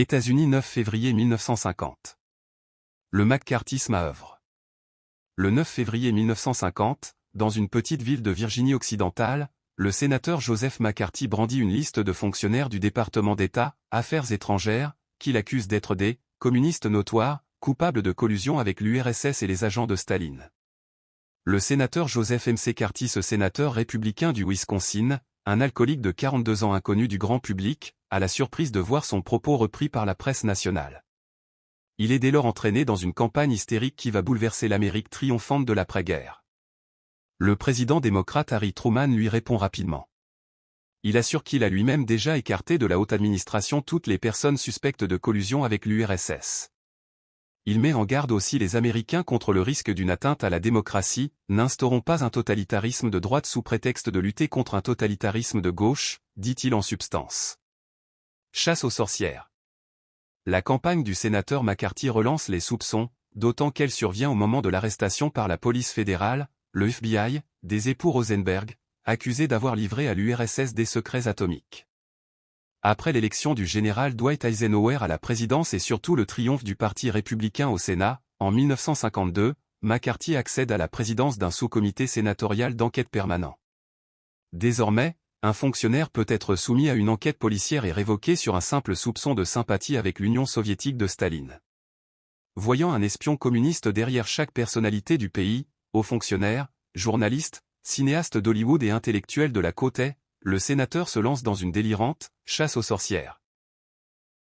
États-Unis 9 février 1950. Le McCarthyisme à œuvre. Le 9 février 1950, dans une petite ville de Virginie occidentale, le sénateur Joseph McCarthy brandit une liste de fonctionnaires du département d'État, Affaires étrangères, qu'il accuse d'être des « communistes notoires », coupables de collusion avec l'URSS et les agents de Staline. Le sénateur Joseph McCarthy, ce sénateur républicain du Wisconsin, un alcoolique de 42 ans inconnu du grand public, a la surprise de voir son propos repris par la presse nationale. Il est dès lors entraîné dans une campagne hystérique qui va bouleverser l'Amérique triomphante de l'après-guerre. Le président démocrate Harry Truman lui répond rapidement. Il assure qu'il a lui-même déjà écarté de la haute administration toutes les personnes suspectes de collusion avec l'URSS. Il met en garde aussi les Américains contre le risque d'une atteinte à la démocratie. N'instaurons pas un totalitarisme de droite sous prétexte de lutter contre un totalitarisme de gauche, dit-il en substance. Chasse aux sorcières. La campagne du sénateur McCarthy relance les soupçons, d'autant qu'elle survient au moment de l'arrestation par la police fédérale, le FBI, des époux Rosenberg, accusés d'avoir livré à l'URSS des secrets atomiques. Après l'élection du général Dwight Eisenhower à la présidence et surtout le triomphe du Parti républicain au Sénat, en 1952, McCarthy accède à la présidence d'un sous-comité sénatorial d'enquête permanent. Désormais, un fonctionnaire peut être soumis à une enquête policière et révoqué sur un simple soupçon de sympathie avec l'Union soviétique de Staline. Voyant un espion communiste derrière chaque personnalité du pays, hauts fonctionnaires, journalistes, cinéastes d'Hollywood et intellectuels de la côte est, le sénateur se lance dans une délirante chasse aux sorcières.